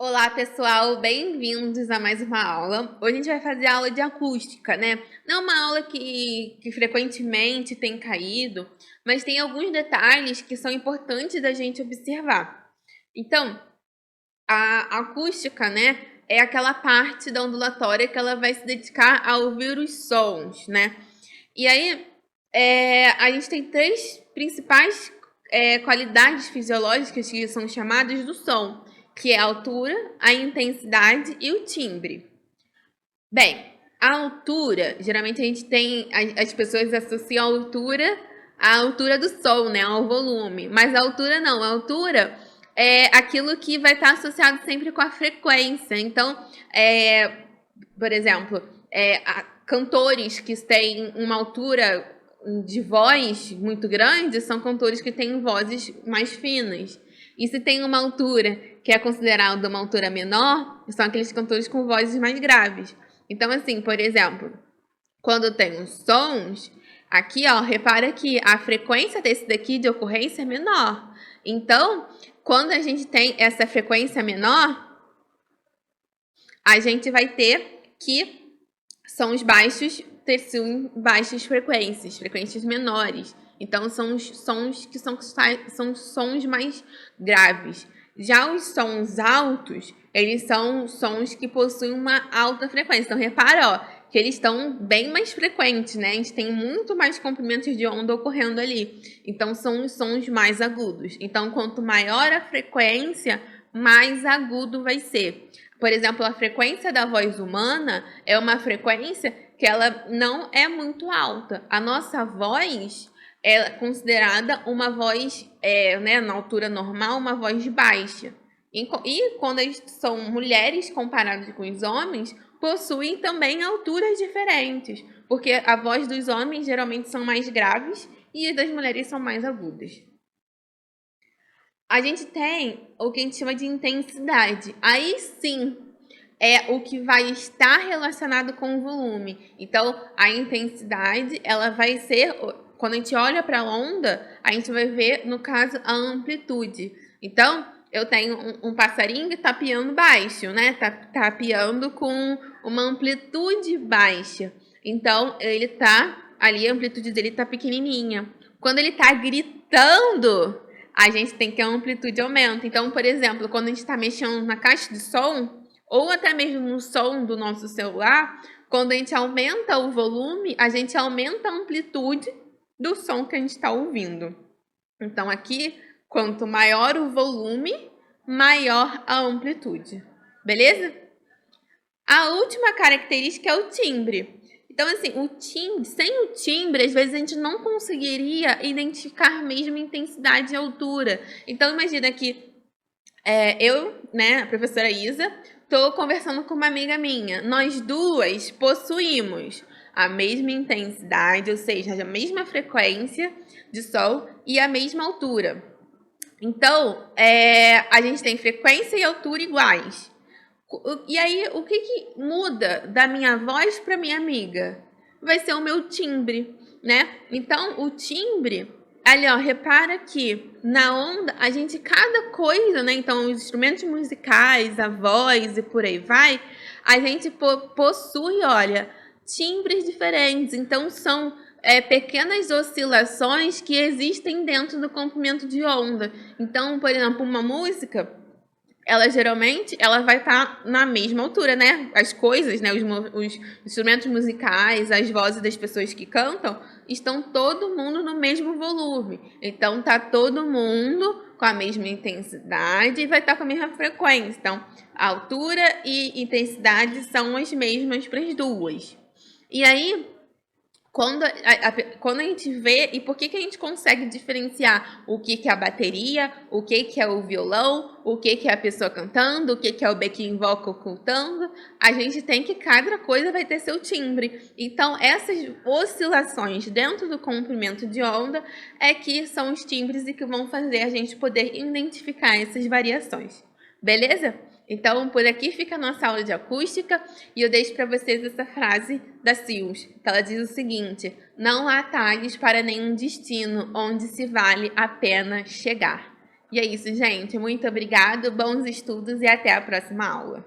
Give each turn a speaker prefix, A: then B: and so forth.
A: Olá, pessoal, bem-vindos a mais uma aula. Hoje a gente vai fazer aula de acústica, né? Não é uma aula que frequentemente tem caído, mas tem alguns detalhes que são importantes da gente observar. Então, a acústica, né, é aquela parte da ondulatória que ela vai se dedicar a ouvir os sons, né? E aí, a gente tem três principais qualidades fisiológicas que são chamadas do som, que é a altura, a intensidade e o timbre. Bem, a altura, geralmente a gente tem, as pessoas associam a altura à altura do som, né, ao volume, mas a altura não, a altura é aquilo que vai estar associado sempre com a frequência. Então, por exemplo, cantores que têm uma altura de voz muito grande são cantores que têm vozes mais finas. E se tem uma altura que é considerada uma altura menor, são aqueles cantores com vozes mais graves. Então, assim, por exemplo, quando tem os sons, aqui, ó, repara que a frequência desse daqui de ocorrência é menor. Então, quando a gente tem essa frequência menor, a gente vai ter que sons baixos terciam baixas frequências menores. Então, são os sons que são sons mais graves. Já os sons altos, eles são sons que possuem uma alta frequência. Então, repara, ó, que eles estão bem mais frequentes, né? A gente tem muito mais comprimentos de onda ocorrendo ali. Então, são os sons mais agudos. Então, quanto maior a frequência, mais agudo vai ser. Por exemplo, a frequência da voz humana é uma frequência que ela não é muito alta. A nossa voz é considerada uma voz, né, na altura normal, uma voz baixa. E quando são mulheres comparadas com os homens, possuem também alturas diferentes, porque a voz dos homens geralmente são mais graves e as das mulheres são mais agudas. A gente tem o que a gente chama de intensidade. Aí sim é o que vai estar relacionado com o volume. Então, a intensidade, ela vai ser, quando a gente olha para a onda, a gente vai ver, no caso, a amplitude. Então, eu tenho um passarinho que está piando baixo, né? Tá piando com uma amplitude baixa. Então, ele tá ali, a amplitude dele tá pequenininha. Quando ele tá gritando, a gente tem que a amplitude aumenta. Então, por exemplo, quando a gente está mexendo na caixa de som, ou até mesmo no som do nosso celular, quando a gente aumenta o volume, a gente aumenta a amplitude do som que a gente está ouvindo. Então, aqui, quanto maior o volume, maior a amplitude. Beleza? A última característica é o timbre. Então, assim, sem o timbre, às vezes a gente não conseguiria identificar mesmo intensidade e altura. Então, imagina que eu, né, a professora Isa, estou conversando com uma amiga minha. Nós duas possuímos a mesma intensidade, ou seja, a mesma frequência de som e a mesma altura. Então, a gente tem frequência e altura iguais. E aí, o que muda da minha voz para minha amiga? Vai ser o meu timbre, né? Então, o timbre, ali, ó, repara que na onda, cada coisa, né? Então, os instrumentos musicais, a voz e por aí vai, a gente possui, olha, timbres diferentes. Então, são pequenas oscilações que existem dentro do comprimento de onda. Então, por exemplo, uma música, ela geralmente vai estar na mesma altura, né? As coisas, né? Os instrumentos musicais, as vozes das pessoas que cantam, estão todo mundo no mesmo volume. Então, tá todo mundo com a mesma intensidade e vai estar com a mesma frequência. Então, a altura e intensidade são as mesmas para as duas. E aí, quando a gente vê, e por que a gente consegue diferenciar o que é a bateria, o que é o violão, o que é a pessoa cantando, o que é o backing vocal cantando, a gente tem que cada coisa vai ter seu timbre. Então, essas oscilações dentro do comprimento de onda que são os timbres e que vão fazer a gente poder identificar essas variações. Beleza? Então, por aqui fica a nossa aula de acústica e eu deixo para vocês essa frase da Sils, que ela diz o seguinte: não há atalhos para nenhum destino onde se vale a pena chegar. E é isso, gente. Muito obrigado, bons estudos e até a próxima aula.